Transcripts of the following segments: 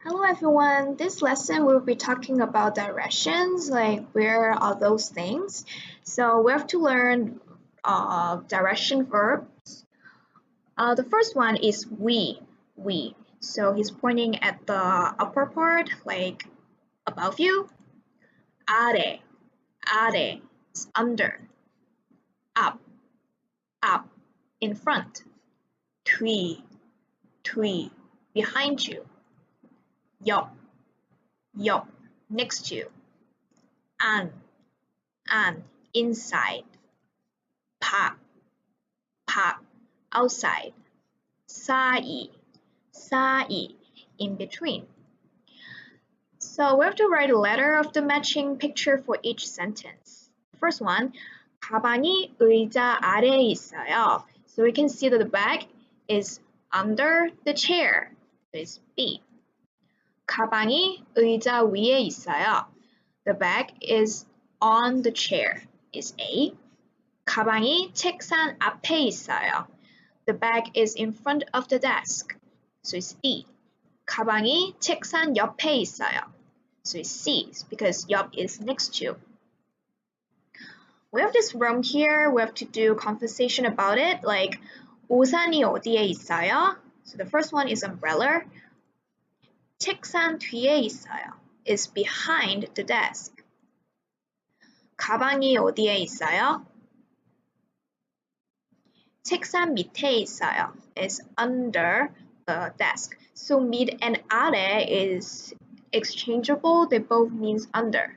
Hello everyone, this lesson we'll be talking about directions, like where are those things. So we have to learn direction verbs. The first one is we. So he's pointing at the upper part, like above you. 아래, 아래 is under. up, up, in front. 뒤, 뒤, behind you. 옆, 옆, next to you. 안, inside. 밖, 밖, outside. 사이, 사이, in between. So we have to write a letter of the matching picture for each sentence. First one, 가방이 의자 아래에 있어요. So we can see that the bag is under the chair. So it's B. 가방이 의자 위에 있어요. The bag is on the chair. Is A. 가방이 책상 앞에 있어요. The bag is in front of the desk. So it's D. 가방이 책상 옆에 있어요. So it's C, because 옆 is next to. We have this room here. We have to do conversation about it, like 우산이 어디에 있어요? So the first one is umbrella. 책상 뒤에 있어요. Is behind the desk. 가방이 어디에 있어요? 책상 밑에 있어요. Is under the desk. So 밑 and 아래 is exchangeable. They both means under.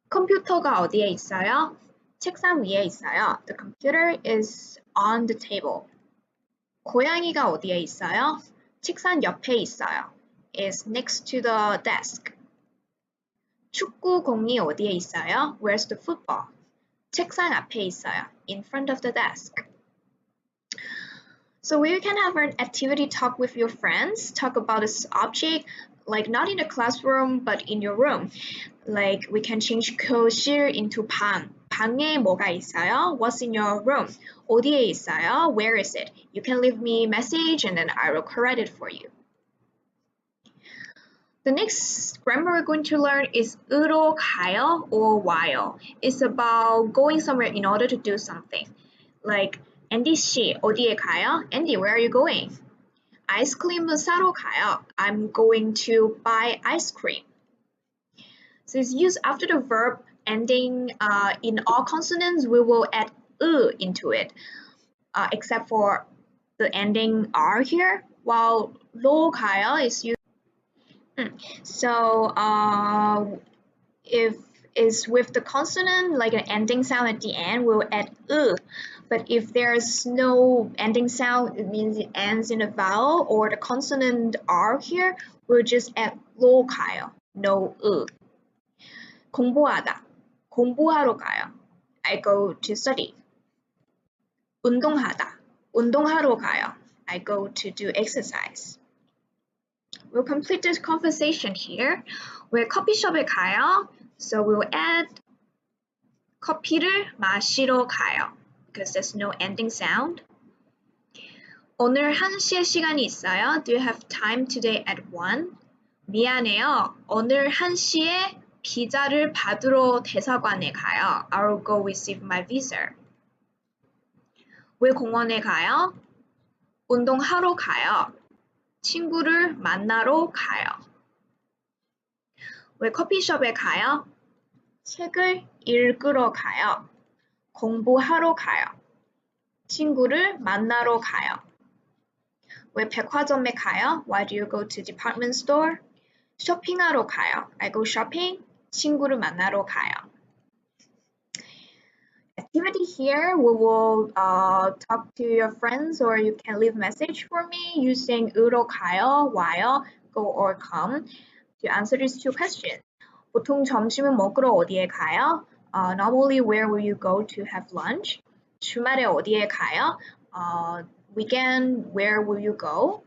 컴퓨터가 어디에 있어요? 책상 위에 있어요. The computer is on the table. 고양이가 어디에 있어요? 책상 옆에 있어요. Is next to the desk. 축구공이 어디에 있어요? Where's the football? 책상 앞에 있어요. In front of the desk. So you can have an activity talk with your friends, talk about this object, like not in the classroom, but in your room. Like we can change 교실 into 방. 방에 뭐가 있어요? What's in your room? 어디에 있어요? Where is it? You can leave me a message and then I will correct it for you. The next grammar we're going to learn is 으로 가요 or 와요. It's about going somewhere in order to do something. Like Andy 씨 어디에 가요? Andy, where are you going? 아이스크림을 사러 가요. I'm going to buy ice cream. So it's used after the verb ending in all consonants. We will add into it, except for the ending R here, while 로 가요 is used. So if it's with the consonant, like an ending sound at the end, we'll add But if there's no ending sound, it means it ends in a vowel or the consonant R here, we'll just add 로 가요, no 공부하다, 공부하러 가요. I go to study. 운동하다, 운동하러 가요. I go to do exercise. We'll complete this conversation here. We're 커피숍에 가요. So we'll add 커피를 마시러 가요. Because there's no ending sound. 오늘 1시에 시간이 있어요? Do you have time today at 1? 미안해요. 오늘 1시에 비자를 받으러 대사관에 가요. I'll go receive my visa. 왜 공원에 가요? 운동하러 가요. 친구를 만나러 가요. 왜 커피숍에 가요? 책을 읽으러 가요. 공부하러 가요. 친구를 만나러 가요. 왜 백화점에 가요? Why do you go to department store? 쇼핑하러 가요. I go shopping. 친구를 만나러 가요. Activity here, we will talk to your friends or you can leave message for me using 으로 가요, 와요, go or come to answer these two questions. 보통 점심은 먹으러 어디에 가요? Normally, where will you go to have lunch? 주말에 어디에 가요? Weekend, where will you go?